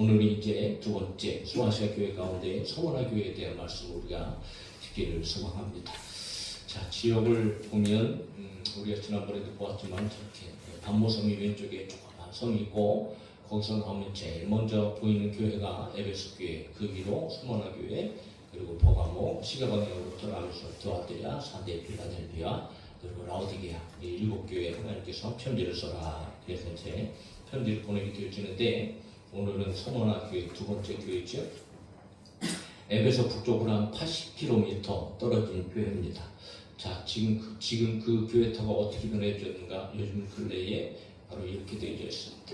오늘은 이제 두 번째 소아시아 교회 가운데 서머나 교회에 대한 말씀을 우리가 듣기를 소망합니다. 자, 지역을 보면 우리가 지난번에도 보았지만 저렇게 반모섬이 왼쪽에 조그만 섬이 있고 거기서 나오면 제일 먼저 보이는 교회가 에베소 교회, 그 위로 스모나 교회, 그리고 버가모, 시가방향으로부터 나누어서 드아드리아, 사대 필라델비아, 그리고 라오디게아 이 일곱 교회 하나님께서 편지를 써라. 그래서 이제 편지를 보내게 되어지는데 오늘은 서머나 교회 두 번째 교회죠. 에베소 북쪽으로 한 80km 떨어진 교회입니다. 자, 지금 그 교회터가 어떻게 변해졌는가? 요즘 근래에 바로 이렇게 되어져 있습니다.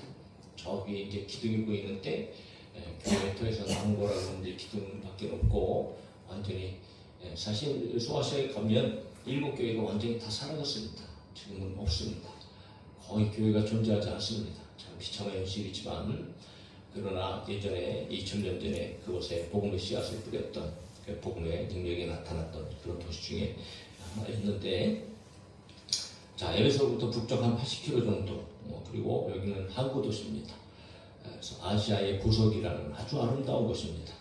저 위에 이제 기둥이 보이는데 교회터에서 나온 거라고 이제 기둥밖에 없고 완전히 사실 소아시아에 가면 일곱 교회가 완전히 다 사라졌습니다. 지금은 없습니다. 거의 교회가 존재하지 않습니다. 참 비참한 현실이지만 그러나 예전에 2000년 전에 그곳에 복음의 씨앗을 뿌렸던 그 복음의 능력이 나타났던 그런 도시 중에 하나였는데, 자, 에베소로부터 북쪽 한 80km 정도, 그리고 여기는 항구 도시입니다. 그래서 아시아의 부석이라는 아주 아름다운 곳입니다.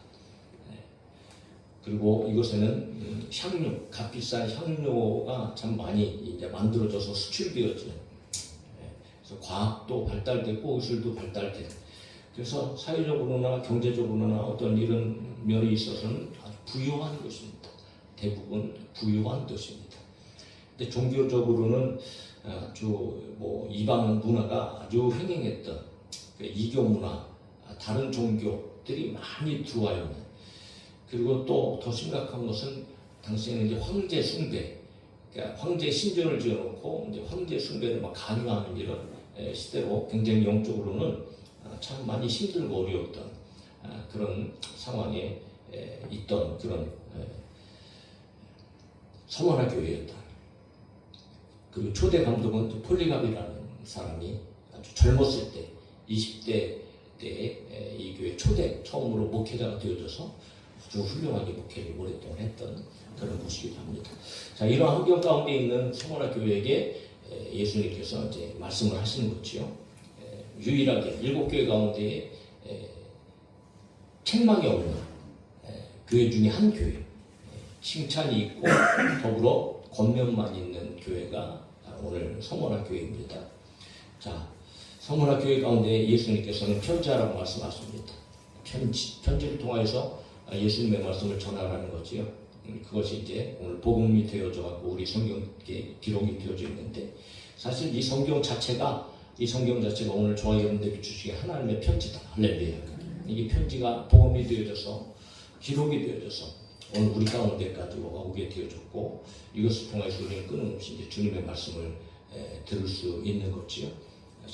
그리고 이곳에는 향료, 값비싼 향료가 참 많이 이제 만들어져서 수출되어지는, 그래서 과학도 발달됐고 의술도 발달된, 그래서 사회적으로나 경제적으로나 어떤 이런 면에 있어서는 아주 부유한 곳입니다. 대부분 부유한 도시입니다. 근데 종교적으로는 아주 이방 문화가 아주 횡행했던 이교 문화, 다른 종교들이 많이 들어와 있는, 그리고 또 더 심각한 것은 당시에는 이제 황제 숭배, 그러니까 황제 신전을 지어놓고 이제 황제 숭배를 막 강요하는 이런 시대로 굉장히 영적으로는 참 많이 힘들고 어려웠던 그런 상황에 있던 그런 서머나 교회였다. 그리고 초대 감독은 폴리갑이라는 사람이 아주 젊었을 때 20대 때 이 교회 초대 처음으로 목회자가 되어져서 아주 훌륭하게 목회를 오랫동안 했던 그런 곳이기도 합니다. 자, 이런 환경 가운데 있는 서머나 교회에게 예수님께서 이제 말씀을 하시는 거지요. 유일하게 일곱 교회 가운데 책망이 없는 교회 중에 한 교회, 칭찬이 있고 더불어 권면만 있는 교회가 오늘 서머나 교회입니다. 자, 서머나 교회 가운데 예수님께서는 편지하라고 말씀하십니다. 편지를 통하여서 예수님의 말씀을 전하라는 거지요. 그것이 이제 오늘 복음이 되어져 갖고 우리 성경에 기록이 되어져 있는데, 사실 이 성경 자체가 오늘 저와 여러분들이 주시게 하나님의 편지다. 할렐루야. 이게 편지가 복음이 되어져서 기록이 되어져서 오늘 우리 가운데까지 오게 되어졌고, 이것을 통해서 우리는 끊임없이 이제 주님의 말씀을 들을 수 있는 거지요.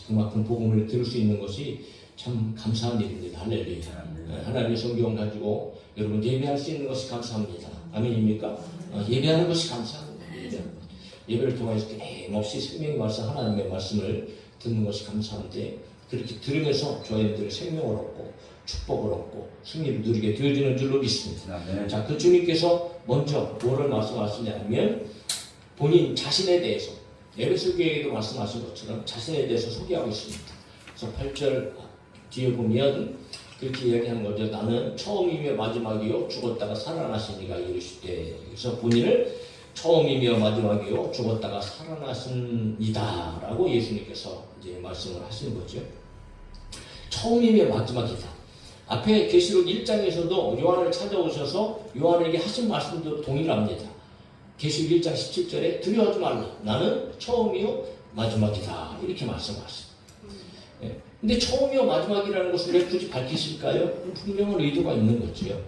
그만큼 복음을 들을 수 있는 것이 참 감사한 일입니다. 할렐루야. 하나님의 성경 가지고 여러분 예배할 수 있는 것이 감사합니다. 아멘입니까? 예배하는 것이 감사합니다. 예배를 통해서 끊임없이 생명의 말씀, 하나님의 말씀을 듣는 것이 감사한데, 그렇게 들으면서 저희들의 생명을 얻고 축복을 얻고 승리를 누리게 되어지는 줄로 믿습니다. 네. 자, 그 주님께서 먼저 뭐를 말씀하시냐면 본인 자신에 대해서, 에베소 교회에도 말씀하신 것처럼 자신에 대해서 소개하고 있습니다. 그래서 8절 뒤에 보면 그렇게 이야기하는 거죠. 나는 처음이며 마지막이요 죽었다가 살아나시니가 이르시되, 그래서 본인을 처음이며 마지막이요 죽었다가 살아나신이다 라고 예수님께서 이제 말씀을 하시는 거죠. 처음이며 마지막이다. 앞에 계시록 1장에서도 요한을 찾아오셔서 요한에게 하신 말씀도 동일합니다. 계시록 1장 17절에 두려워하지 말라. 나는 처음이요 마지막이다. 이렇게 말씀하셨습니다. 근데 처음이요 마지막이라는 것을 왜 굳이 밝히실까요? 분명한 의도가 있는 거지요.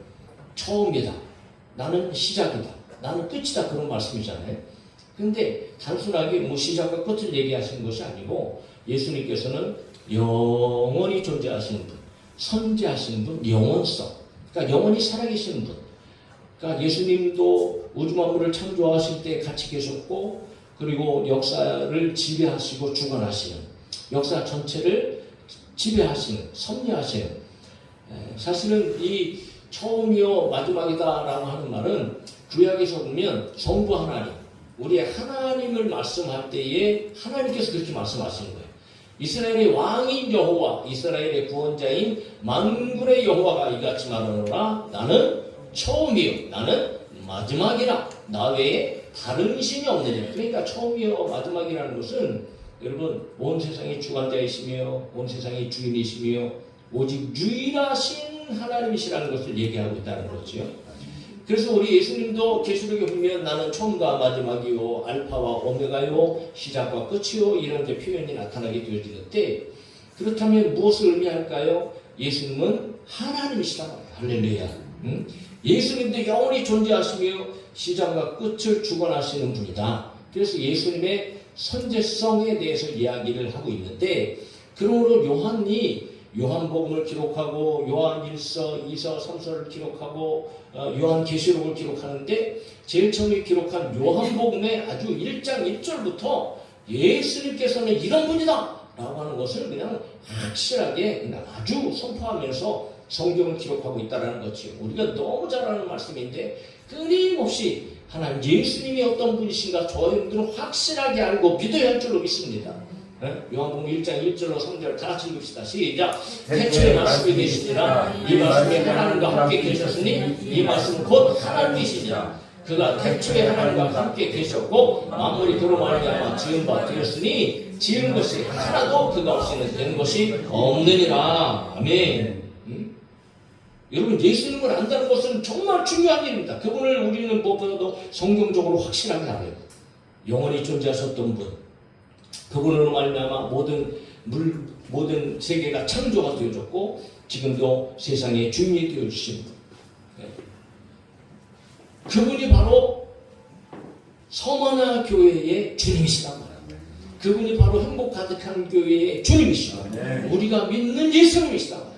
처음이다. 나는 시작이다. 나는 끝이다. 그런 말씀이잖아요. 근데 단순하게 시작과 끝을 얘기하시는 것이 아니고, 예수님께서는 영원히 존재하시는 분, 선지하시는 분, 영원성. 그러니까 영원히 살아계시는 분. 그러니까 예수님도 우주 만물을 창조하실 때 같이 계셨고, 그리고 역사를 지배하시고 주관하시는, 역사 전체를 지배하시는, 섭리하시는, 사실은 이 처음이요 마지막이다라고 하는 말은 구약에서 보면 성부 하나님, 우리의 하나님을 말씀할 때에 하나님께서 그렇게 말씀하시는 거예요. 이스라엘의 왕인 여호와, 이스라엘의 구원자인 만군의 여호와가 이같이 말하노라. 나는 처음이요 나는 마지막이라. 나 외에 다른 신이 없느니라. 그러니까 처음이요 마지막이라는 것은 여러분 온 세상의 주관자이시며 온 세상의 주인이시며 오직 유일하신 하나님이시라는 것을 얘기하고 있다는 거죠. 그래서 우리 예수님도 계시록에 보면 나는 처음과 마지막이요 알파와 오메가요 시작과 끝이요 이런 데 표현이 나타나게 되어지는데, 그렇다면 무엇을 의미할까요? 예수님은 하나님이시다. 할렐루야. 예수님도 영원히 존재하시며 시작과 끝을 주관하시는 분이다. 그래서 예수님의 선제성에 대해서 이야기를 하고 있는데, 그러므로 요한이 요한복음을 기록하고 요한 1서, 2서, 3서를 기록하고 요한 계시록을 기록하는데, 제일 처음에 기록한 요한복음의 아주 1장 1절부터 예수님께서는 이런 분이다 라고 하는 것을 그냥 확실하게 그냥 아주 선포하면서 성경을 기록하고 있다는 거죠. 우리가 너무 잘 아는 말씀인데 끊임없이 하나님 예수님이 어떤 분이신가 저희들은 확실하게 알고 믿어야 할 줄로 믿습니다. 요한복음 1장 1절로 3절 다 같이 읽읍시다. 시작. 태초에 말씀이 계시니라. 이 말씀이 하나님과 함께 계셨으니 이 말씀은 곧 하나님이시니라. 그가 태초에 하나님과 함께 계셨고 만물이 그로 말미암아 지은 바 되었으니 지은 것이 하나도 그가 없이는 된 것이 없느니라. 아멘. 여러분 예수님을 안다는 것은 정말 중요한 일입니다. 그분을 우리는 무엇보다도 성경적으로 확실하게 알아요. 영원히 존재하셨던 분, 그분으로 말미암아 모든 세계가 창조가 되어졌고 지금도 세상의 주인이 되어주신 분, 그분이 바로 서머나 교회의 주님이시단 말이에요. 그분이 바로 행복 가득한 교회의 주님이시고 우리가 믿는 예수님이시단 말이에요.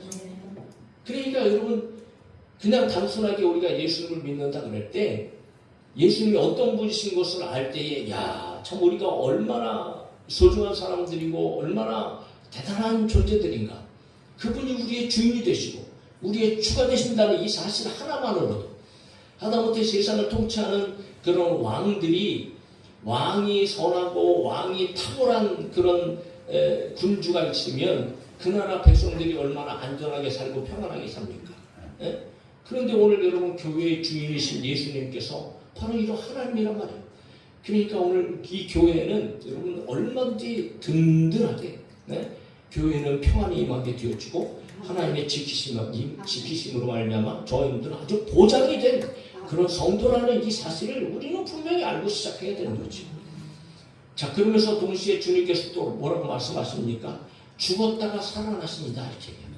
그러니까 여러분 그냥 단순하게 우리가 예수님을 믿는다 그럴 때 예수님이 어떤 분이신 것을 알 때에 야, 참 우리가 얼마나 소중한 사람들이고 얼마나 대단한 존재들인가. 그분이 우리의 주인이 되시고 우리의 주가 되신다는 이 사실 하나만으로도 하다못해 세상을 통치하는 그런 왕이 선하고 왕이 탁월한 그런 군주가 있으면 그 나라 백성들이 얼마나 안전하게 살고 평안하게 삽니까? 그런데 오늘 여러분 교회의 주인이신 예수님께서 바로 이런 하나님이란 말이에요. 그러니까 오늘 이 교회는 여러분 얼마든지 든든하게 교회는 평안이 임하게 되어지고 하나님의 지키심으로 말미암아 저희들은 아주 보장이 된 그런 성도라는 이 사실을 우리는 분명히 알고 시작해야 되는 거죠. 자, 그러면서 동시에 주님께서 또 뭐라고 말씀하십니까? 죽었다가 살아나십니다. 이렇게 얘기합니다.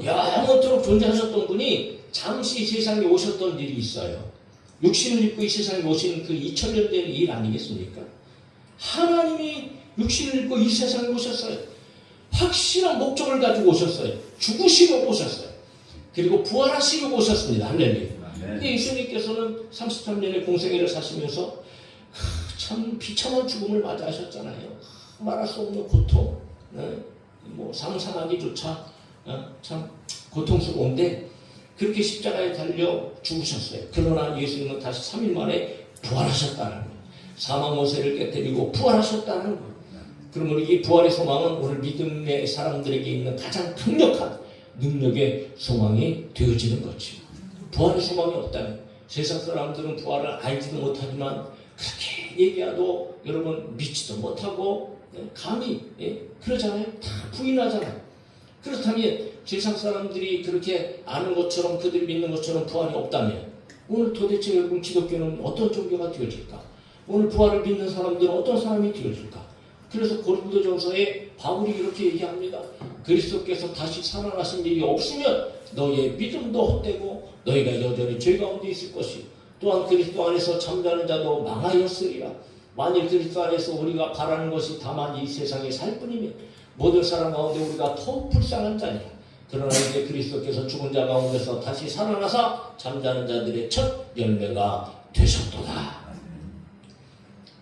영원토록 존재하셨던 분이 잠시 세상에 오셨던 일이 있어요. 육신을 입고 이 세상에 오신 그 2000년 된 일 아니겠습니까? 하나님이 육신을 입고 이 세상에 오셨어요. 확실한 목적을 가지고 오셨어요. 죽으시려고 오셨어요. 그리고 부활하시려고 오셨습니다. 할렐루야. 근데 예수님께서는 33년의 공생애를 사시면서 참 비참한 죽음을 맞이하셨잖아요. 말할 수 없는 고통, 뭐 상상하기조차 참 고통스러운데 그렇게 십자가에 달려 죽으셨어요. 그러나 예수님은 다시 3일 만에 부활하셨다는 거예요. 사망 모세를 깨뜨리고 부활하셨다는 거예요. 그러면 이 부활의 소망은 오늘 믿음의 사람들에게 있는 가장 강력한 능력의 소망이 되어지는 거죠. 부활의 소망이 없다면 세상 사람들은 부활을 알지도 못하지만 그렇게 얘기해도 여러분 믿지도 못하고 감히 그러잖아요. 다 부인하잖아요. 그렇다면 세상 사람들이 그렇게 아는 것처럼 그들이 믿는 것처럼 부활이 없다면 오늘 도대체 여러분 기독교는 어떤 종교가 되어질까? 오늘 부활을 믿는 사람들은 어떤 사람이 되어질까? 그래서 고린도전서에 바울이 이렇게 얘기합니다. 그리스도께서 다시 살아나신 일이 없으면 너희의 믿음도 헛되고 너희가 여전히 죄 가운데 있을 것이요 또한 그리스도 안에서 잠자는 자도 망하였으리라. 만일 그리스도 안에서 우리가 바라는 것이 다만 이 세상에 살 뿐이면 모든 사람 가운데 우리가 더욱 불쌍한 자니라. 그러나 이제 그리스도께서 죽은 자 가운데서 다시 살아나사 잠자는 자들의 첫 열매가 되셨도다.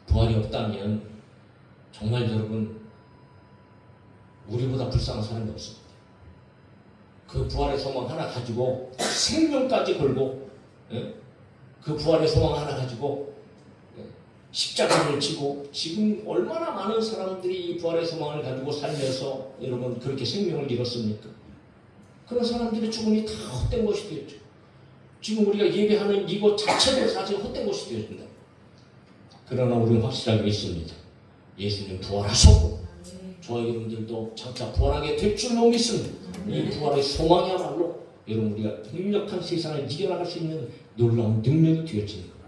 부활이 없다면 정말 여러분 우리보다 불쌍한 사람이 없습니다. 그 부활의 소망 하나 가지고 생명까지 걸고 그 부활의 소망 하나 가지고 십자가를 지고 지금 얼마나 많은 사람들이 이 부활의 소망을 가지고 살면서 여러분 그렇게 생명을 잃었습니까? 그런 사람들의 죽음이 다 헛된 것이 되었죠. 지금 우리가 예배하는 이것 자체도 사실 헛된 것이 되어진다. 그러나 우리는 확실하게 믿습니다. 예수님 부활하셨고 저와 여러분들도 장차 부활하게 될 줄로 믿습니다. 이 부활의 소망이야말로 여러분 우리가 강력한 세상을 이겨나갈 수 있는 놀라운 능력이 되어지는 거예요.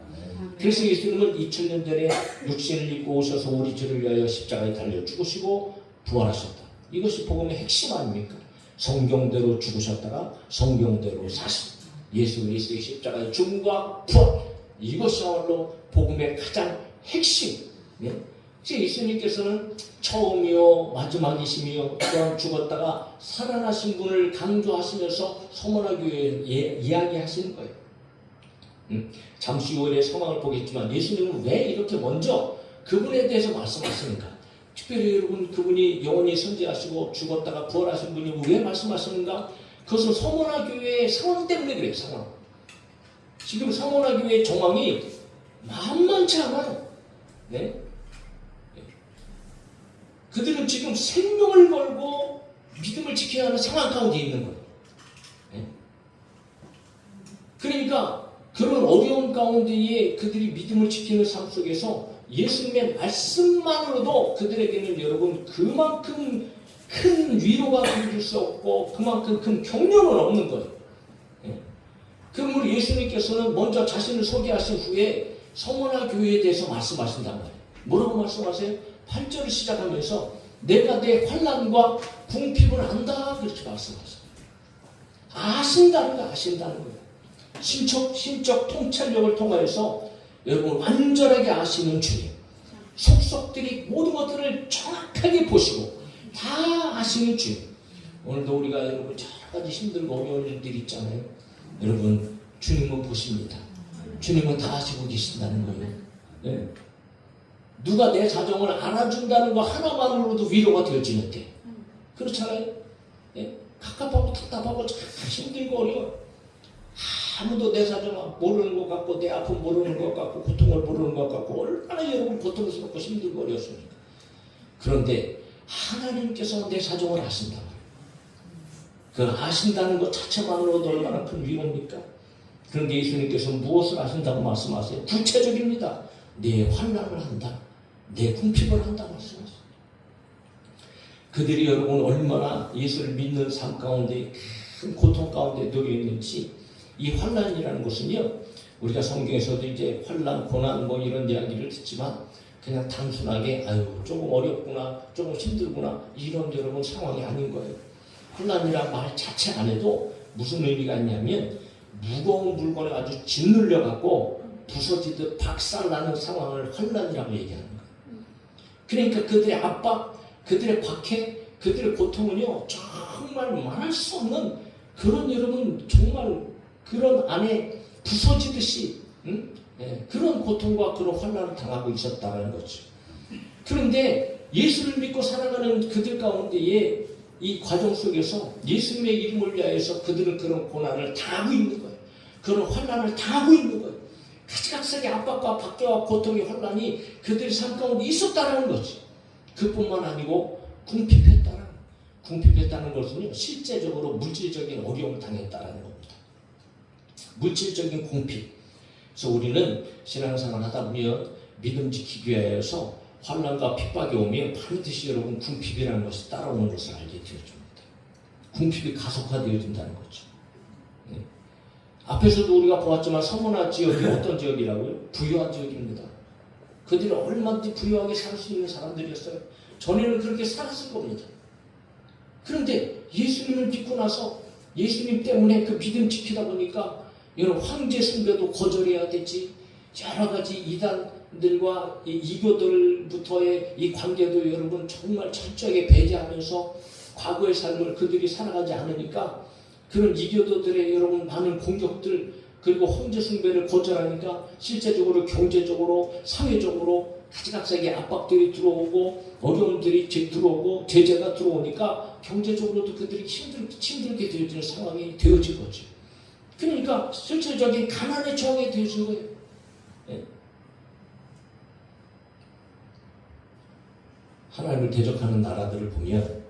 그래서 예수님은 2000년 전에 육신을 입고 오셔서 우리 죄를 위하여 십자가에 달려 죽으시고 부활하셨다. 이것이 복음의 핵심 아닙니까? 성경대로 죽으셨다가 성경대로 사신 예수 그리스도의 십자가의 죽음과 부활, 이것이야말로 복음의 가장 핵심. 네? 예수님께서는 처음이요 마지막이시며 또한 죽었다가 살아나신 분을 강조하시면서 서머나 교회에 이야기하시는 거예요. 잠시 후에 상황을 보겠지만 예수님은 왜 이렇게 먼저 그분에 대해서 말씀하시는가? 특별히 여러분 그분이 영원히 선지하시고 죽었다가 부활하신 분이 왜 말씀하시는가? 그것은 서머나 교회의 상황 때문에 그래요. 상황. 지금 서머나 교회의 정황이 만만치 않아요. 네? 그들은 지금 생명을 걸고 믿음을 지켜야 하는 상황 가운데 있는 거예요. 네? 그러니까 그런 어려운 가운데에 그들이 믿음을 지키는 삶 속에서 예수님의 말씀만으로도 그들에게는 여러분 그만큼 큰 위로가 줄 수 없고 그만큼 큰 격려는 없는 거예요. 네? 그럼 우리 예수님께서는 먼저 자신을 소개하신 후에 서머나 교회에 대해서 말씀하신단 말이에요. 뭐라고 말씀하세요? 8절을 시작하면서 내가 내 환난과 궁핍을 안다 그렇게 말씀하세요. 아신다는 거예요. 신적 통찰력을 통하여서 여러분 완전하게 아시는 주님, 속속들이 모든 것들을 정확하게 보시고 다 아시는 주님. 오늘도 우리가 여러분 여러 가지 힘들고 어려운 일들이 있잖아요. 여러분 주님은 보십니다. 주님은 다 아시고 계신다는 거예요. 네. 누가 내 사정을 알아준다는 거 하나만으로도 위로가 되어지는데 그렇잖아요. 네? 갑갑하고 답답하고 참 힘들고 어려워. 아무도 내 사정 모르는 것 같고 내 아픔 모르는 것 같고 고통을 모르는 것 같고 얼마나 여러분 고통스럽고 힘들고 어렵습니까? 그런데 하나님께서 내 사정을 아신다. 그 아신다는 것 자체만으로도 얼마나 큰 위로입니까? 그런데 예수님께서 무엇을 아신다고 말씀하세요? 구체적입니다. 내 환난을 한다. 내 궁핍을 한다 말씀하세요. 그들이 여러분 얼마나 예수를 믿는 삶 가운데 큰 고통 가운데 놓여 있는지 이 환난이라는 것은요, 우리가 성경에서도 이제 환난, 고난 뭐 이런 이야기를 듣지만 그냥 단순하게 아유 조금 어렵구나, 조금 힘들구나 이런 여러분 상황이 아닌 거예요. 환난이란 말 자체 안에도 무슨 의미가 있냐면 무거운 물건에 아주 짓눌려 갖고 부서지듯 박살나는 상황을 환난이라고 얘기하는 거예요. 그러니까 그들의 압박, 그들의 박해, 그들의 고통은요 정말 말할 수 없는 그런 여러분 정말 그런 안에 부서지듯이 그런 고통과 그런 환난을 당하고 있었다는 거죠. 그런데 예수를 믿고 살아가는 그들 가운데에 이 과정 속에서 예수님의 이름을 위하여서 그들은 그런 고난을 당하고 있는 거예요. 그런 환난을 당하고 있는 거예요. 가지각색의 압박과 박해와 고통의 환난이 그들의 삶 가운데 있었다는 거지. 그뿐만 아니고 궁핍했다는 것은요 실제적으로 물질적인 어려움을 당했다는 겁니다. 물질적인 궁핍. 그래서 우리는 신앙생활을 하다 보면 믿음 지키기 위해서 환난과 핍박이 오면 반드시 여러분 궁핍이라는 것이 따라오는 것을 알게 되어줍니다. 궁핍이 가속화되어진다는 거죠. 네. 앞에서도 우리가 보았지만 서머나 지역이 어떤 지역이라고요? 부유한 지역입니다. 그들이 얼마든지 부유하게 살 수 있는 사람들이었어요. 전에는 그렇게 살았을 겁니다. 그런데 예수님을 믿고 나서 예수님 때문에 그 믿음 지키다 보니까 여러분 황제 숭배도 거절해야 되지, 여러 가지 이단들과 이교들부터의 이 관계도 여러분 정말 철저하게 배제하면서 과거의 삶을 그들이 살아가지 않으니까 그런 이교도들의 여러분 많은 공격들 그리고 황제 숭배를 거절하니까 실제적으로 경제적으로 사회적으로 가지각색의 압박들이 들어오고 어려움들이 들어오고 제재가 들어오니까 경제적으로도 그들이 힘들게 되어지는 상황이 되어진 거죠. 그러니까 실질적인 가난에 처하게 되어진 거예요. 네. 하나님을 대적하는 나라들을 보면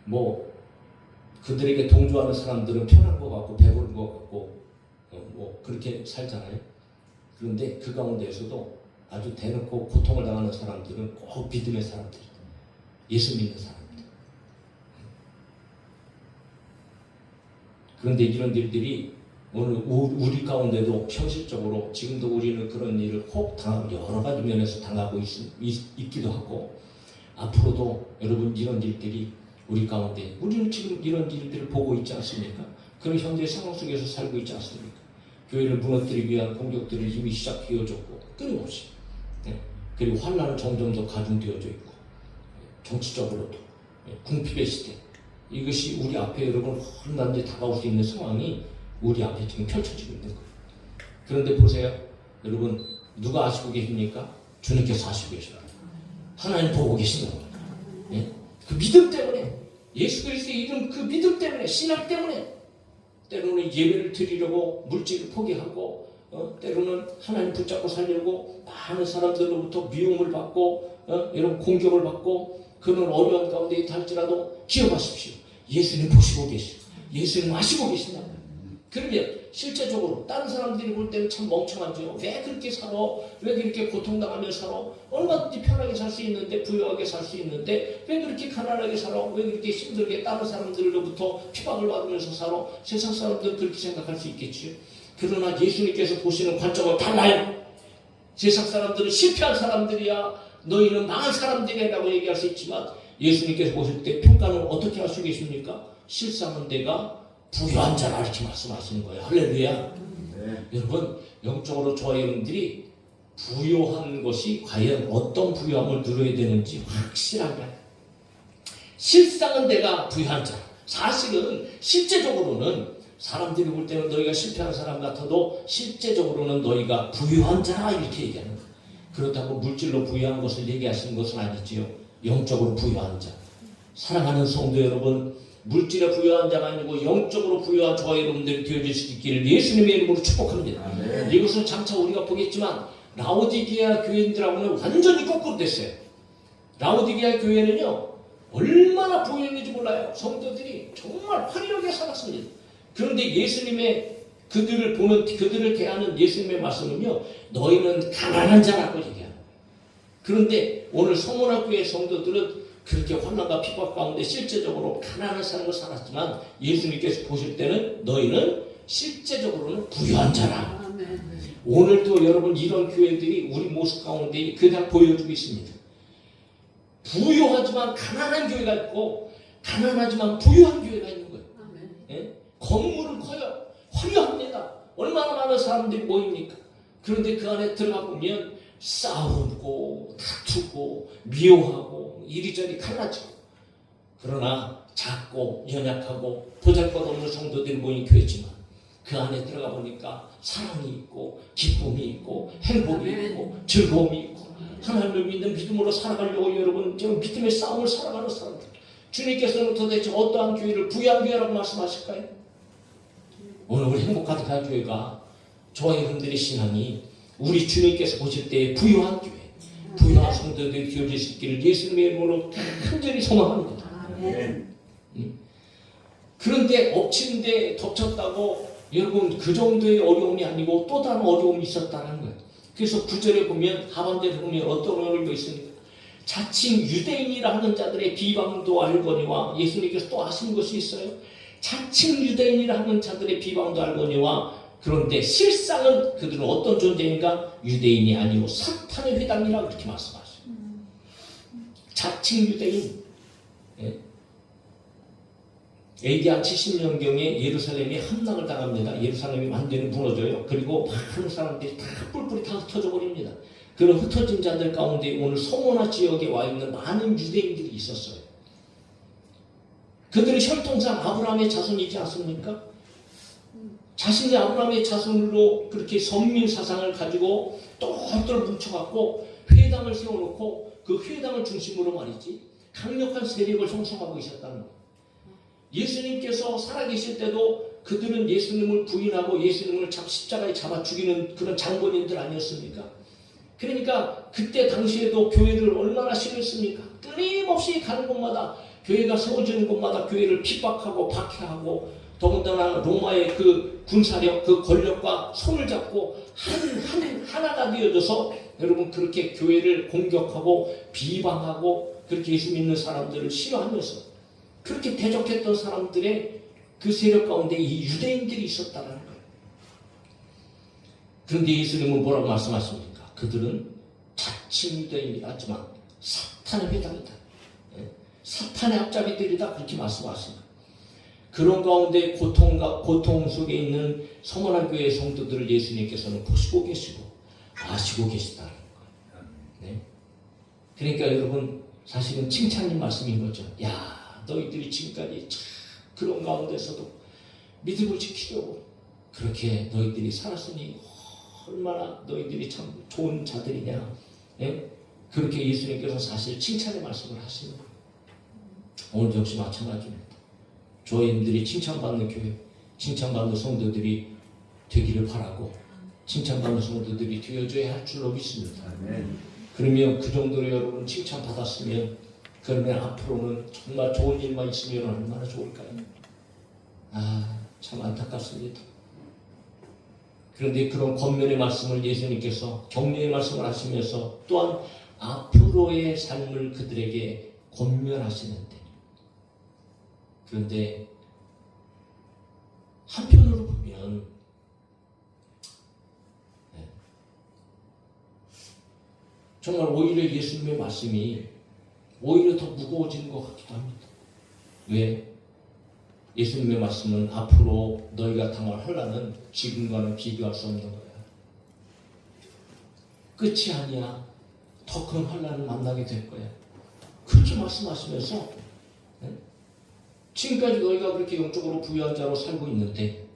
뭐 그들에게 동조하는 사람들은 편한 것 같고 배부른 것 같고 뭐 그렇게 살잖아요. 그런데 그 가운데에서도 아주 대놓고 고통을 당하는 사람들은 꼭 믿음의 사람들, 예수 믿는 사람들. 그런데 이런 일들이 오늘 우리 가운데도 현실적으로 지금도 우리는 그런 일을 꼭 당하고 여러 가지 면에서 당하고 있기도 하고 앞으로도 여러분 이런 일들이 우리 가운데 우리는 지금 이런 일들을 보고 있지 않습니까? 그런 현재 상황 속에서 살고 있지 않습니까? 교회를 무너뜨리기 위한 공격들이 이미 시작되어졌고 끊임없이 그리고 환란은 점점 더 가중되어져 있고 정치적으로도 궁핍의 시대 이것이 우리 앞에 여러분 얼마든지 다가올 수 있는 상황이 우리 앞에 지금 펼쳐지고 있는 거예요. 그런데 보세요. 여러분 누가 아시고 계십니까? 주님께서 아시고 계십니다. 하나님 보고 계신다고. 그 믿음 때문에 예수 그리스도의 이름 그 믿음 때문에 신앙 때문에 때로는 예배를 드리려고 물질을 포기하고 때로는 하나님 붙잡고 살려고 많은 사람들로부터 미움을 받고 이런 공격을 받고 그런 어려운 가운데 있다 할지라도 기억하십시오. 예수님 보시고 계시고 예수님 아시고 계신다. 그러면 실제적으로 다른 사람들이 볼 때는 참 멍청하죠. 왜 그렇게 살아? 왜 그렇게 고통당하며 살아? 얼마든지 편하게 살 수 있는데 부유하게 살 수 있는데 왜 그렇게 가난하게 살아? 왜 그렇게 힘들게 다른 사람들로부터 핍박을 받으면서 살아? 세상 사람들은 그렇게 생각할 수 있겠지요. 그러나 예수님께서 보시는 관점은 달라요. 세상 사람들은 실패한 사람들이야. 너희는 망한 사람들이라고 얘기할 수 있지만 예수님께서 보실 때 평가는 어떻게 하시고 계십니까? 실상은 내가 부유한 자라 이렇게 말씀하시는 거예요. 할렐루야. 네. 여러분 영적으로 저와 여러분들이 부유한 것이 과연 어떤 부유함을 누려야 되는지 확실하게 실상은 내가 부유한 자. 사실은 실제적으로는 사람들이 볼 때는 너희가 실패한 사람 같아도 실제적으로는 너희가 부유한 자라 이렇게 얘기하는 거예요. 그렇다고 물질로 부유한 것을 얘기하시는 것은 아니지요. 영적으로 부유한 자. 사랑하는 성도 여러분, 물질에 부유한 자가 아니고 영적으로 부유한 저와 여러분들이 되어질 수 있기를 예수님의 이름으로 축복합니다. 네. 이것은 장차 우리가 보겠지만 라오디게아 교인들하고는 완전히 거꾸로 됐어요. 라오디게아 교회는요 얼마나 부유했는지 몰라요. 성도들이 정말 화려하게 살았습니다. 그런데 예수님의 그들을 대하는 예수님의 말씀은요 너희는 가난한 자라고 얘기해요. 그런데 오늘 성원학교의 성도들은 그렇게 환난과 핍박 가운데 실제적으로 가난한 삶을 살았지만 예수님께서 보실 때는 너희는 실제적으로는 부유한 자라. 오늘도 여러분 이런 교회들이 우리 모습 가운데 그냥 보여주고 있습니다. 부유하지만 가난한 교회가 있고 가난하지만 부유한 교회가 있는 거예요. 예? 건물은 커요. 화려합니다. 얼마나 많은 사람들이 모입니까? 그런데 그 안에 들어가 보면 싸우고 다투고 미워하고 이리저리 갈라지고 그러나 작고 연약하고 보잘것없는 성도들이 모인 교회지만 그 안에 들어가 보니까 사랑이 있고 기쁨이 있고 행복이 있고 즐거움이 있고 하나님을 믿는 믿음으로 살아가려고 여러분 지금 믿음의 싸움을 살아가는 사람들 주님께서는 도대체 어떠한 교회를 부유한 교회라고 말씀하실까요? 오늘 우리 행복가득한 교회가 저와 여러분들의 신앙이 우리 주님께서 보실 때 부유한 교회 부유한 성도들이 되어질 수 있기를 예수님의 이름으로 간절히 소망합니다. 그런데 엎친데 덮쳤다고 여러분 그 정도의 어려움이 아니고 또 다른 어려움이 있었다는 거예요. 그래서 9절에 보면 하반절에 보면 어떤 어려움이 있습니까? 자칭 유대인이라 하는 자들의 비방도 알거니와 예수님께서 또 하신 것이 있어요. 자칭 유대인이라 하는 자들의 비방도 알거니와 그런데 실상은 그들은 어떤 존재인가? 유대인이 아니고 사탄의 회당이라고 그렇게 말씀하셔요. 자칭 유대인. 예? AD 한 70년경에 예루살렘이 함락을 당합니다. 예루살렘이 완전히 무너져요. 그리고 많은 사람들이 다 뿔뿔이 다 흩어져 버립니다. 그런 흩어진 자들 가운데 오늘 서모나 지역에 와 있는 많은 유대인들이 있었어요. 그들은 혈통상 아브라함의 자손이지 않습니까? 자신이 아브라함의 자손으로 그렇게 선민 사상을 가지고 똘똘 뭉쳐갖고 회당을 세워놓고 그 회당을 중심으로 말이지 강력한 세력을 형성하고 계셨다는 거예요. 예수님께서 살아계실 때도 그들은 예수님을 부인하고 예수님을 십자가에 잡아 죽이는 그런 장본인들 아니었습니까? 그러니까 그때 당시에도 교회를 얼마나 싫어했습니까? 끊임없이 가는 곳마다 교회가 세워지는 곳마다 교회를 핍박하고 박해하고 더군다나 로마의 그 군사력, 그 권력과 손을 잡고 하나가 되어져서 여러분 그렇게 교회를 공격하고 비방하고 그렇게 예수 믿는 사람들을 싫어하면서 그렇게 대적했던 사람들의 그 세력 가운데 이 유대인들이 있었다는 거예요. 그런데 예수님은 뭐라고 말씀하십니까? 그들은 자칭 유대인이라지만 사탄의 회당이다. 사탄의 앞잡이들이다. 그렇게 말씀하십니다. 그런 가운데 고통 속에 있는 서머나 교회의 성도들을 예수님께서는 보시고 계시고 아시고 계시다는 거예요. 네? 그러니까 여러분 사실은 칭찬인 말씀인 거죠. 야, 너희들이 지금까지 참 그런 가운데서도 믿음을 지키려고 그렇게 너희들이 살았으니 얼마나 너희들이 참 좋은 자들이냐. 예? 그렇게 예수님께서 사실 칭찬의 말씀을 하시는 거예요. 오늘 역시 마찬가지입니다. 저희들이 칭찬받는 교회, 칭찬받는 성도들이 되기를 바라고 칭찬받는 성도들이 되어줘야 할 줄로 믿습니다. 그러면 그 정도로 여러분 칭찬받았으면 그러면 앞으로는 정말 좋은 일만 있으면 얼마나 좋을까요? 아, 참 안타깝습니다. 그런데 그런 권면의 말씀을 예수님께서 격려의 말씀을 하시면서 또한 앞으로의 삶을 그들에게 권면하시는데 그런데 한편으로 보면 정말 오히려 예수님의 말씀이 오히려 더 무거워지는 것 같기도 합니다. 왜? 예수님의 말씀은 앞으로 너희가 당할 환난은 지금과는 비교할 수 없는 거야. 끝이 아니야. 더 큰 환난을 만나게 될 거야. 그렇게 말씀하시면서 지금까지 너희가 그렇게 영적으로 부유한 자로 살고 있는데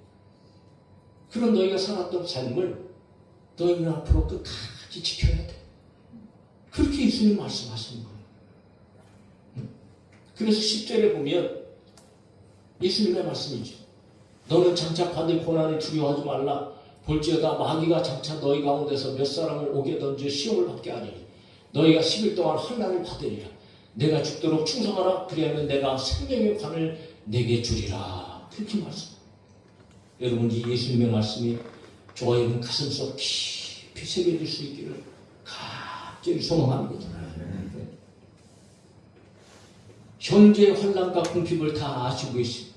그런 너희가 살았던 삶을 너희는 앞으로 끝까지 지켜야 돼. 그렇게 예수님 말씀하시는 거예요. 그래서 10절에 보면 예수님의 말씀이죠. 너는 장차 받을 고난을 두려워하지 말라. 볼지어다 마귀가 장차 너희 가운데서 몇 사람을 오게 던져 시험을 받게 하리니 너희가 10일 동안 환난을 받으리라. 내가 죽도록 충성하라. 그리하면 내가 생명의 관을 내게 주리라. 그렇게 말씀. 여러분 이 예수님의 말씀이 저와 여러분 가슴속 깊이 새겨질 수 있기를 갑자기 소망합니다. 현재 환난과 궁핍을 다 아시고 계십니다.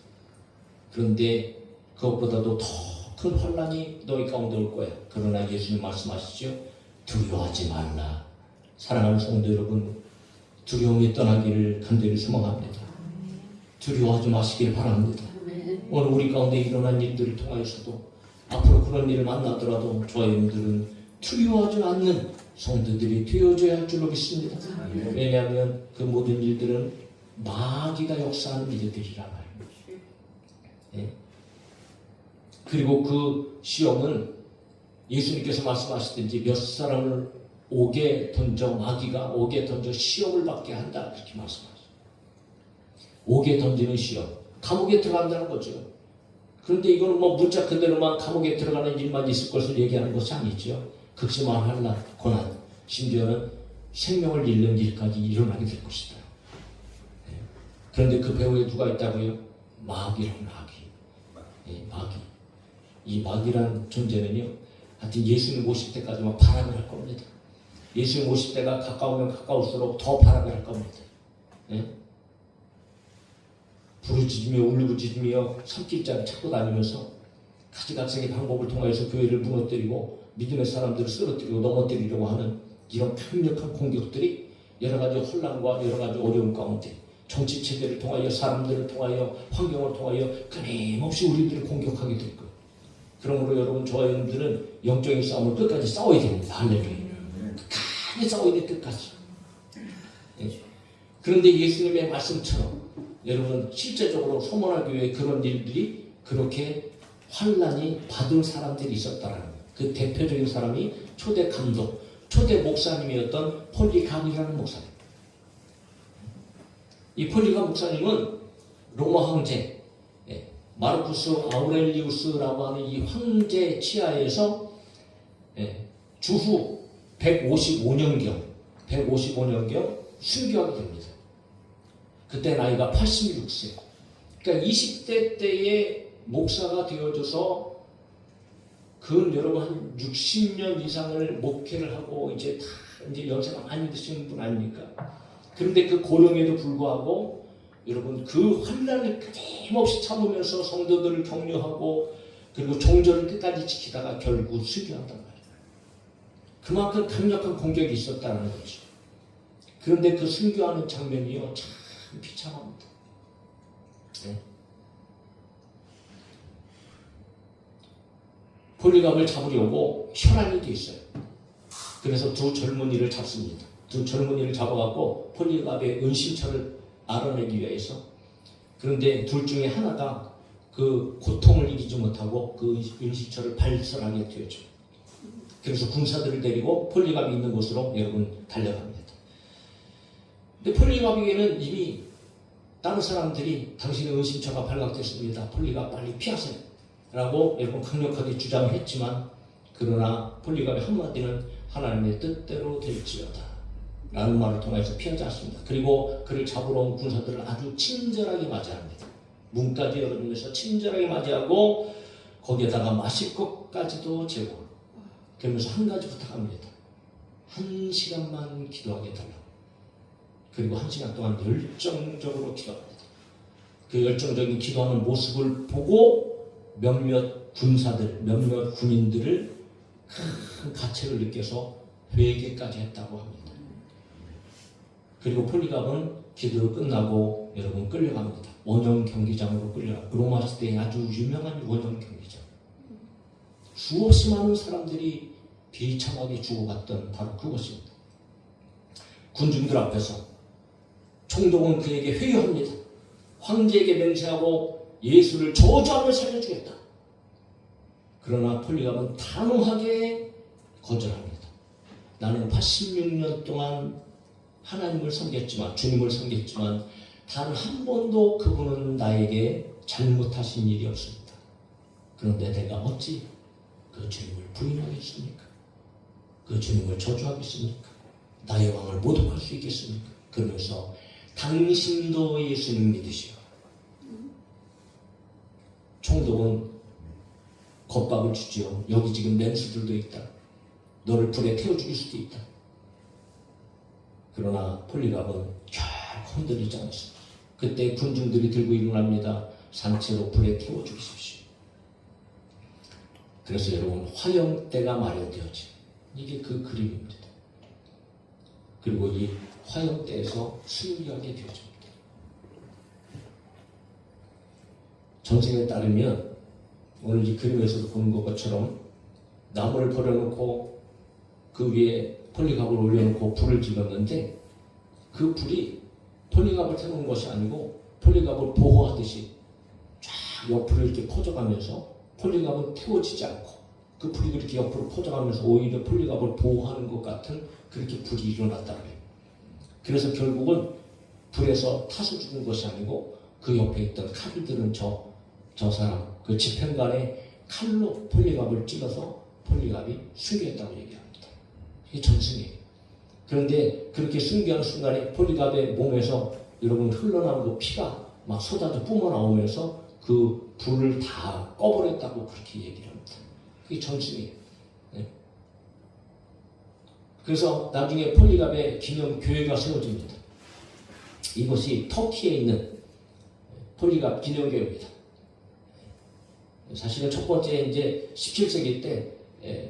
그런데 그것보다도 더 큰 환난이 너희 가운데 올 거야. 그러나 예수님 말씀하시죠. 두려워하지 말라. 사랑하는 성도 여러분, 두려움이 떠나기를 간절히 소망합니다. 두려워하지 마시길 바랍니다. 오늘 우리 가운데 일어난 일들을 통하여서도 앞으로 그런 일을 만나더라도 저와 여러분들은 두려워하지 않는 성도들이 되어줘야 할 줄로 믿습니다. 왜냐하면 그 모든 일들은 마귀가 역사하는 일들이라 말입니다. 네? 그리고 그 시험은 예수님께서 말씀하시든지 몇 사람을 마귀가 오게 던져 시험을 받게 한다. 이렇게 말씀하셨어요. 오게 던지는 시험. 감옥에 들어간다는 거죠. 그런데 이거는 뭐 문자 그대로만 감옥에 들어가는 일만 있을 것을 얘기하는 것이 아니죠. 극심한 환난, 고난, 심지어는 생명을 잃는 일까지 일어나게 될 것이다. 네. 그런데 그 배후에 누가 있다고요? 마귀란 마귀. 네, 마귀. 이 마귀란 존재는요, 하여튼 예수님 오실 때까지만 발악을 할 겁니다. 예수님 오실 때가 가까우면 가까울수록 더 발악을 할 겁니다. 네? 부르짖으며 울부짖으며 손길자를 찾고 다니면서 가지각색의 방법을 통해서 교회를 무너뜨리고 믿음의 사람들을 쓰러뜨리고 넘어뜨리려고 하는 이런 강력한 공격들이 여러 가지 혼란과 여러 가지 어려움 가운데 정치 체제를 통하여 사람들을 통하여 환경을 통하여 끊임없이 우리들을 공격하게 될 거예요. 그러므로 여러분 저와 여러분들은 영적인 싸움을 끝까지 싸워야 됩니다. 할렐루야. 끝까지 싸워야 돼. 끝까지. 네. 그런데 예수님의 말씀처럼 여러분 실제적으로 소모나 교회에 그런 일들이 그렇게 환난이 받은 사람들이 있었다라는 거예요. 그 대표적인 사람이 초대 감독, 초대 목사님이었던 폴리감이라는 목사님. 이 폴리감 목사님은 로마 황제 마르쿠스 아우렐리우스라고 하는 이 황제 치하에서 주후 155년경 순교하게 됩니다. 그때 나이가 86세. 그러니까 20대 때에 목사가 되어져서 여러분 한 60년 이상을 목회를 하고 이제 연세가 많이 드시는 분 아닙니까? 그런데 그 고령에도 불구하고 여러분 그 환난을 끊임없이 참으면서 성도들을 격려하고 그리고 종전을 끝까지 지키다가 결국 순교한단 말이에요. 그만큼 강력한 공격이 있었다는 거죠. 그런데 그 순교하는 장면이요 참 비참합니다. 네. 폴리갑을 잡으려고 혈안이 돼 있어요. 그래서 두 젊은이를 잡습니다. 두 젊은이를 잡아갖고 폴리갑의 은신처를 알아내기 위해서. 그런데 둘 중에 하나가 그 고통을 이기지 못하고 그 은신처를 발설하게 되었죠. 그래서 군사들을 데리고 폴리갑이 있는 곳으로 여러분 달려갑니다. 근데 폴리갑에게는 이미 다른 사람들이 당신의 은신처가 발각됐습니다. 폴리갑 빨리 피하세요. 라고 여러분 강력하게 주장을 했지만 그러나 폴리갑의 한마디는 하나님의 뜻대로 될지어다 라는 말을 통해서 피하지 않습니다. 그리고 그를 잡으러 온 군사들을 아주 친절하게 맞이합니다. 문까지 열어주면서 친절하게 맞이하고 거기에다가 마실 것까지도 제공. 그러면서 한 가지 부탁합니다. 1시간만 기도하게 해달라고. 그리고 1시간 동안 열정적으로 기도합니다. 그 열정적인 기도하는 모습을 보고 몇몇 군사들, 몇몇 군인들을 큰 가책을 느껴서 회개까지 했다고 합니다. 그리고 폴리갑은 기도를 끝나고 여러분 끌려갑니다. 원형 경기장으로 끌려갑니다. 로마 시대에 아주 유명한 원형 경기장. 수없이 많은 사람들이 비참하게 죽어갔던 바로 그곳입니다. 군중들 앞에서 총독은 그에게 회유합니다. 황제에게 맹세하고 예수를 저주하며 살려주겠다. 그러나 폴리갑은 단호하게 거절합니다. 나는 86년 동안 하나님을 섬겼지만, 주님을 섬겼지만 단 한 번도 그분은 나에게 잘못하신 일이 없습니다. 그런데 내가 어찌 그 주님을 부인하겠습니까? 그 주님을 저주하겠습니까? 나의 왕을 모독할 수 있겠습니까? 그러면서 당신도 예수님 믿으시오. 총독은 겁박을 주지요. 여기 지금 맹수들도 있다. 너를 불에 태워 죽일 수도 있다. 그러나 폴리갑은 결코 흔들리지 않습니다. 그때 군중들이 들고 일어납니다. 산채로 불에 태워 죽이십시오. 그래서 여러분 화형대가 마련되었지. 이게 그 그림입니다. 그리고 이 화형대에서 순교하게 되어집니다. 전생에 따르면 오늘 이 그림에서도 보는 것처럼 나무를 버려놓고 그 위에 폴리갑을 올려놓고 불을 질렀는데 그 불이 폴리갑을 태우는 것이 아니고 폴리갑을 보호하듯이 쫙 옆으로 이렇게 퍼져가면서 폴리갑은 태워지지 않고 그 불이 그렇게 옆으로 퍼져가면서 오히려 폴리갑을 보호하는 것 같은 그렇게 불이 일어났다고 해요. 그래서 결국은 불에서 타서 죽은 것이 아니고 그 옆에 있던 칼들은 저 사람, 그 집행관의 칼로 폴리갑을 찔러서 폴리갑이 순교했다고 얘기합니다. 이게 전승이에요. 그런데 그렇게 순교하는 순간에 폴리갑의 몸에서 여러분 흘러나오는 그 피가 막 쏟아져 뿜어나오면서 그 불을 다 꺼버렸다고 그렇게 얘기를 합니다. 그게 전승이에요. 네. 그래서 나중에 폴리갑의 기념 교회가 세워집니다. 이것이 터키에 있는 폴리갑 기념교회입니다. 사실은 첫 번째 이제 17세기 때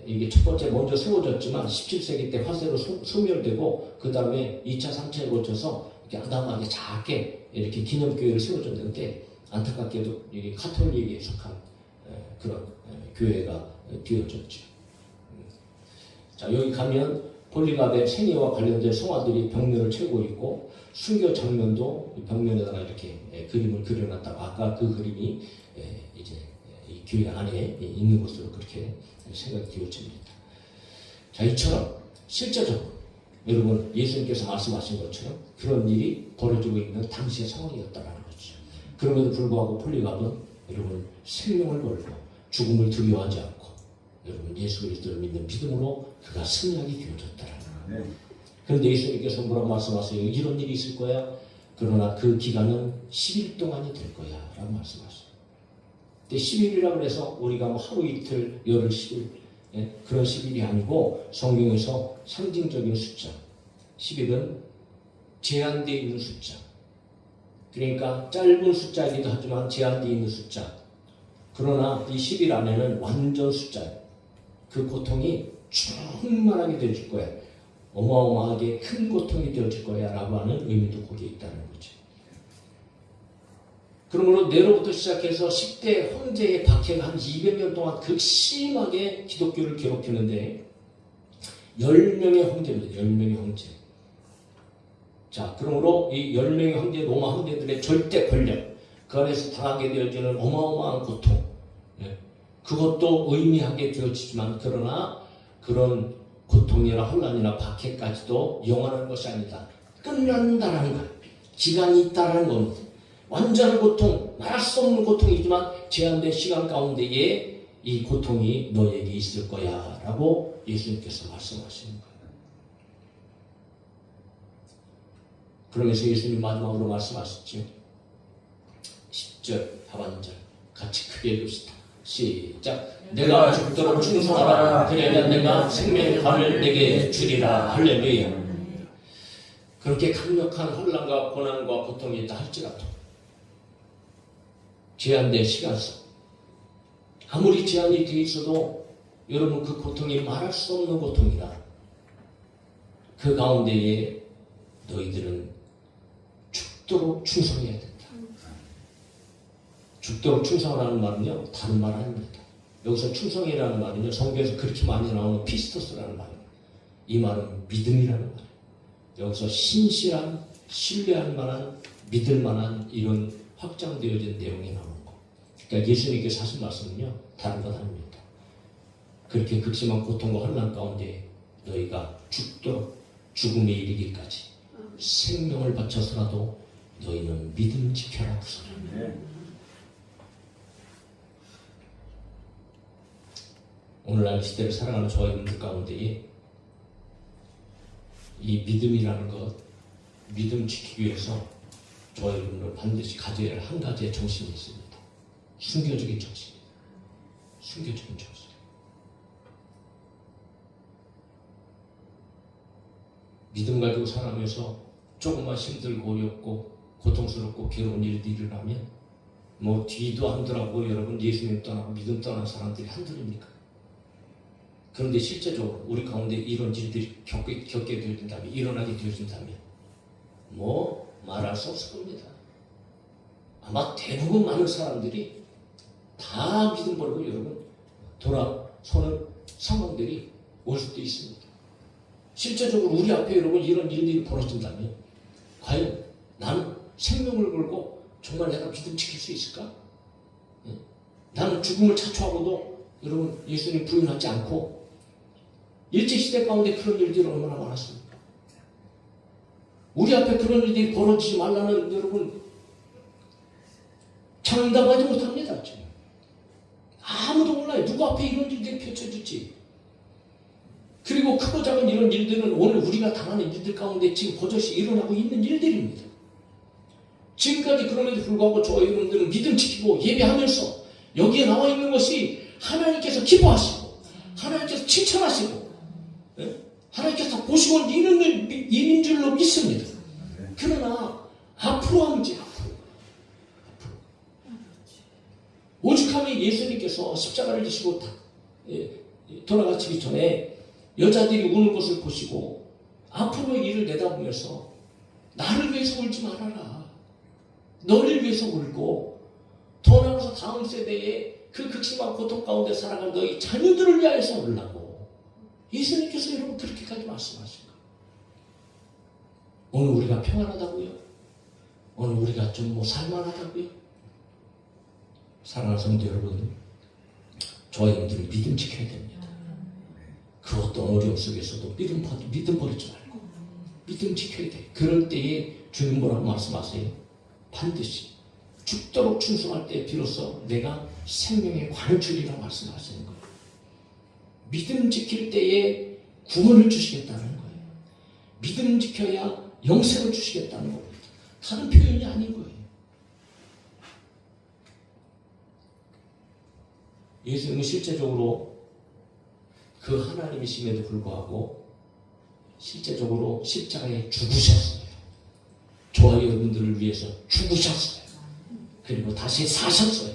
이게 첫 번째 먼저 세워졌지만 17세기 때 화재로 소멸되고 그 다음에 2차, 3차에 거쳐서 이렇게 아담하게 작게 이렇게 기념교회를 세워졌는데 안타깝게도 이게 카톨릭에 속한 그런 교회가 되어졌죠. 자, 여기 가면 폴리갑의 생애와 관련된 성화들이 벽면을 채우고 있고 순교 장면도 벽면에다가 이렇게 그림을 그려놨다고 아까 그 그림이 이제 이 교회 안에 있는 것으로 그렇게 생각이 되어집니다. 자, 이처럼 실제적으로 여러분 예수님께서 말씀하신 것처럼 그런 일이 벌어지고 있는 당시의 상황이었다는 거죠. 그럼에도 불구하고 폴리갑은 여러분 생명을 걸고 죽음을 두려워하지 않고 여러분 예수 그리스도를 믿는 믿음으로 그가 승리하게 되어졌다라는 거예요. 그런데 예수님께서 뭐라고 말씀하세요? 이런 일이 있을 거야. 그러나 그 기간은 10일 동안이 될 거야 라고 말씀하세요. 근데 10일이라고 해서 우리가 뭐 하루 이틀 열흘 10일 그런 10일이 아니고 성경에서 상징적인 숫자 10일은 제한되어 있는 숫자, 그러니까 짧은 숫자이기도 하지만 제한되어 있는 숫자. 그러나 이 10일 안에는 완전 숫자예요. 그 고통이 충만하게 되어질 거야. 어마어마하게 큰 고통이 되어질 거야 라고 하는 의미도 거기에 있다는 거죠. 그러므로 네로부터 시작해서 10대 황제의 박해가 한 200년 동안 극심하게 기독교를 괴롭히는데 10명의 황제입니다. 10명의 황제. 자, 그러므로 이 10명의 황제, 로마 황제들의 절대 권력, 그 안에서 당하게 되어지는 어마어마한 고통, 그것도 의미하게 되어지지만 그러나 그런 고통이나 혼란이나 박해까지도 영원한 것이 아니다. 끝난다는 거예요. 기간이 있다는 겁니다. 완전한 고통, 말할 수 없는 고통이지만 제한된 시간 가운데에 이 고통이 너에게 있을 거야 라고 예수님께서 말씀하시는 거예요. 그러면서 예수님 마지막으로 말씀하셨죠. 10절 하반절 같이 크게 읽읍시다. 시작. 내가 죽도록 충성하라. 그래야 내가 생명의 관을 내게 주리라. 할렐루야. 그렇게 강력한 혼란과 고난과 고통이 있다 할지라도 제한된 시간 속 아무리 제한이 되어 있어도 여러분 그 고통이 말할 수 없는 고통이라 그 가운데에 너희들은 죽도록 충성해야 된다. 죽도록 충성하라는 말은요 다른 말 아닙니다. 여기서 충성이라는 말은요 성경에서 그렇게 많이 나오는 피스토스라는 말입니다. 이 말은 믿음이라는 말이에요. 여기서 신실한, 신뢰할 만한, 믿을 만한 이런 확장되어진 내용이 나오는 거. 그러니까 예수님께서 하신 말씀은요 다른 건 아닙니다. 그렇게 극심한 고통과 혼란 가운데 너희가 죽도록 죽음에 이르기까지 생명을 바쳐서라도 너희는 믿음 지켜라 그 소리입니다. 오늘날 시대를 살아가는 저와 여러분들 가운데에 이 믿음이라는 것, 믿음 지키기 위해서 저와 여러분들 반드시 가져야 할 한 가지의 정신이 있습니다. 순교적인 정신입니다. 순교적인 정신. 믿음 가지고 살아가면서 조금만 힘들고 어렵고 고통스럽고 괴로운 일들이 일어나면 뭐 뒤도 안 돌아보고 여러분 예수님 떠나고 믿음 떠난 사람들이 한둘입니까? 그런데 실제적으로 우리 가운데 이런 일들이 겪게 되어진다면, 일어나게 되어진다면 뭐 말할 수 없을 겁니다. 아마 대부분 많은 사람들이 다 믿음 버리고 여러분 돌아서는 상황들이 올 수도 있습니다. 실제적으로 우리 앞에 여러분 이런 일들이 벌어진다면 과연 나는 생명을 걸고 정말 내가 믿음 지킬 수 있을까? 나는 죽음을 자초하고도 여러분 예수님 부인하지 않고 일제시대 가운데 그런 일들이 얼마나 많았습니까? 우리 앞에 그런 일들이 벌어지지 말라는 여러분 장담하지 못합니다. 지금. 아무도 몰라요. 누구 앞에 이런 일들이 펼쳐질지. 그리고 크고 작은 이런 일들은 오늘 우리가 당하는 일들 가운데 지금 버젓이 일어나고 있는 일들입니다. 지금까지 그럼에도 불구하고 저와 여러분들은 믿음 지키고 예배하면서 여기에 나와 있는 것이 하나님께서 기뻐하시고 하나님께서 칭찬하시고 하나님께서 보시고 있는 일인 줄로 믿습니다. 그러나 앞으로 하는지 앞으로 오죽하면 예수님께서 십자가를 지시고 돌아가시기 전에 여자들이 우는 것을 보시고 앞으로 이를 내다보면서 나를 위해서 울지 말아라. 너를 위해서 울고 더 나아가서 다음 세대에 그 극심한 고통 가운데 살아갈 너희 자녀들을 위하여서 울라고 예수님께서 여러분 그렇게까지 말씀하신 거예요. 오늘 우리가 평안하다고요? 오늘 우리가 좀 뭐 살만하다고요? 사랑하는 성도 여러분, 저와 여러분들은 믿음 지켜야 됩니다. 그 어떤 어려움 속에서도 믿음 버리지 말고 믿음 지켜야 돼. 그럴 때에 주님 뭐라고 말씀하세요? 반드시 죽도록 충성할 때 비로소 내가 생명의 관을 주리라 말씀하시는 거예요. 믿음 지킬 때에 구원을 주시겠다는 거예요. 믿음을 지켜야 영생을 주시겠다는 겁니다. 다른 표현이 아닌 거예요. 예수님은 실제적으로 그 하나님이심에도 불구하고 실제적으로 십자가에 죽으셨어요. 저와 여러분들을 위해서 죽으셨어요. 그리고 다시 사셨어요.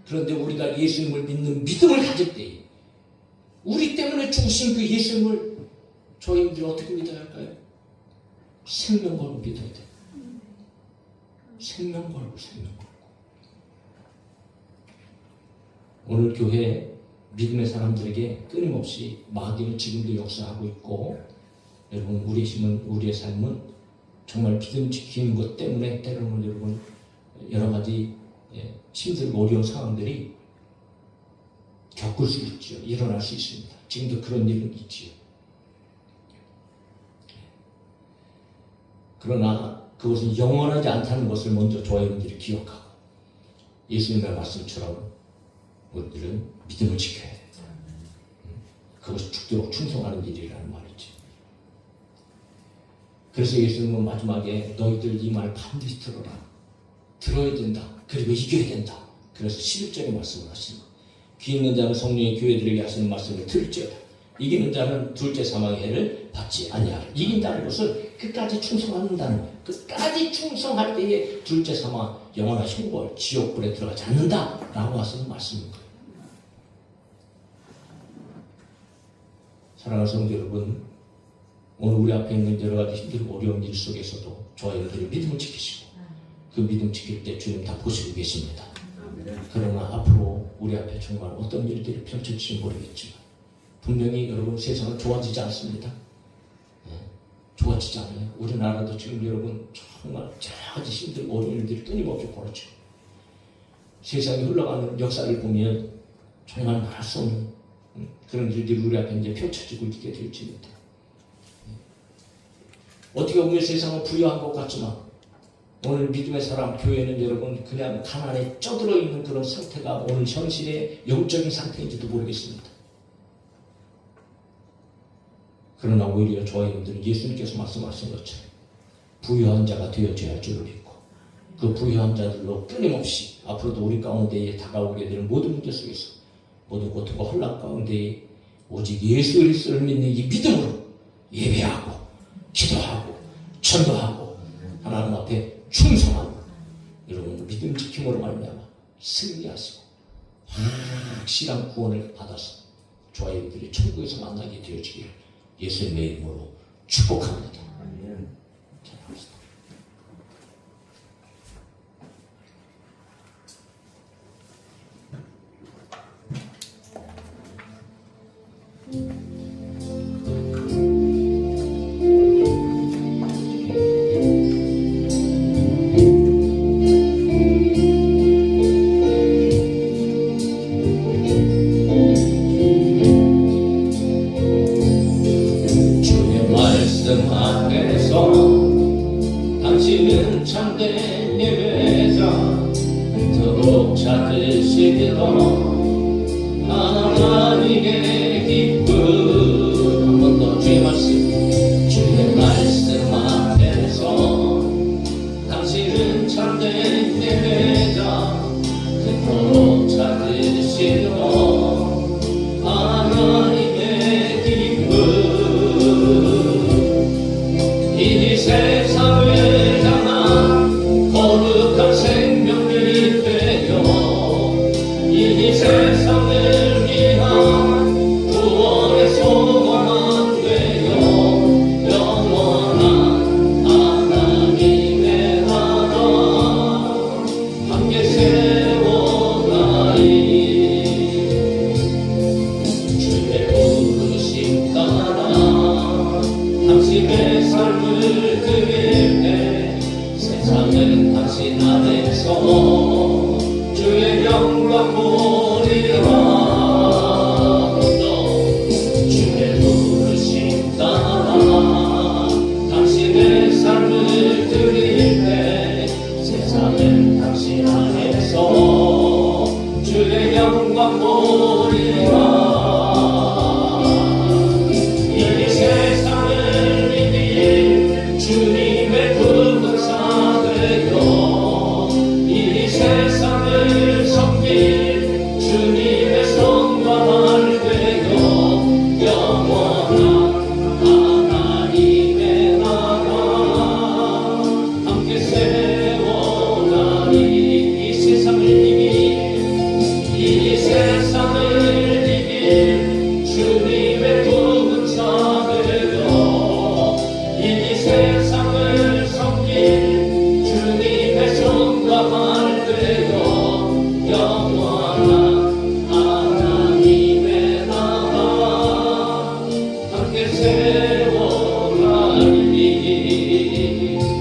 그런데 우리가 예수님을 믿는 믿음을 가질 때 우리 때문에 죽으신 그 예수님을 저희들이 어떻게 믿어야 할까요? 생명 걸고 믿어야 돼요. 생명 걸고. 오늘 교회 믿음의 사람들에게 끊임없이 마귀는 지금도 역사하고 있고, 여러분 우리의 삶은 정말 믿음 지키는 것 때문에 때로는 여러분 여러 가지 힘들고 어려운 상황들이 겪을 수 있죠. 일어날 수 있습니다. 지금도 그런 일은 있지요. 그러나 그것은 영원하지 않다는 것을 먼저 저와 여러분들이 기억하고, 예수님의 말씀처럼 우리들은 믿음을 지켜야 돼요. 그것이 죽도록 충성하는 일이라는 말이죠. 그래서 예수님은 마지막에 너희들 이 말 반드시 들어라. 들어야 된다. 그리고 이겨야 된다. 그래서 11절에 말씀을 하시는 거예요. 귀 있는 자는 성령이 교회들에게 하시는 말씀을 들을지어다. 이기는 자는 둘째 사망의 해를 받지 아니하라. 이긴다는 것은 끝까지 충성한다는 거예요. 끝까지 충성할 때에 둘째 사망, 영원한 형벌, 지옥불에 들어가지 않는다라고 하시는 말씀인 거예요. 사랑하는 성도 여러분, 오늘 우리 앞에 있는 여러 가지 힘들고 어려운 일 속에서도 저와 여러분들이 믿음을 지키시고, 그 믿음 지킬 때 주님 다 보시고 계십니다. 그러나 앞으로 우리 앞에 정말 어떤 일들이 펼쳐질지 모르겠지만 분명히 여러분 세상은 좋아지지 않습니다. 좋아지지 않아요. 우리나라도 지금 여러분 정말 여러 가지 힘들고 어려운 일들이 끊임없이 벌어지고, 세상이 흘러가는 역사를 보면 정말 말할 수 없는 그런 일들이 우리 앞에 이제 펼쳐지고 있게 될지입니다. 어떻게 보면 세상은 부유한 것 같지만 오늘 믿음의 사람 교회는 여러분 그냥 가난에 쪄들어 있는 그런 상태가 오늘 현실의 영적인 상태인지도 모르겠습니다. 그러나 오히려 저와 여러분들은 예수님께서 말씀하신 것처럼 부유한 자가 되어져야 할 줄을 믿고, 그 부유한 자들로 끊임없이 앞으로도 우리 가운데에 다가오게 되는 모든 문제 속에서, 모든 고통과 혼란 가운데에 오직 예수 그리스도를 믿는 이 믿음으로 예배하고 기도하고 전도하고 하나님 앞에 충성하고 여러분 믿음 지킴으로 말미암아 승리하시고 확실한 구원을 받아서 저와 여러분들이 천국에서 만나게 되어지기를 예수님의 이름으로 축복합니다. 기도합시다. 당신은 참된 예배자 더욱 찾으시도록 하나님의 기쁨. 한 번 더 주의 말씀 앞에서 당신은 참된 예배자 더욱 찾으시도록 하나님의 기쁨. 이 세상을 향한 거룩한 생명이 되어 이 세상을 위한 구원의 소망 되어 영원한 하나님의 나라 함께 세워가리. 주의 부르심 따라 당신의 삶을 드릴 때 세상은 당신 안에서 주의 영광 보리라. 주의 부르심 따라 당신의 삶을 드릴 때 세상은 당신 안에서 주의 영광 보리라. 이 주님